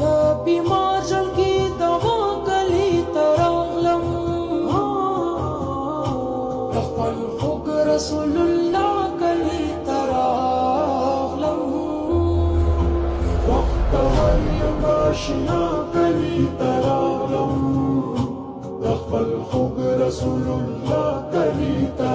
د بیمار جن کی دوا کلی ترغلم خپل خوږ رسول الله کلی ترغلم وقت یم آشنا کلی ترغلم خپل خوږ رسول الله کلی ترغلم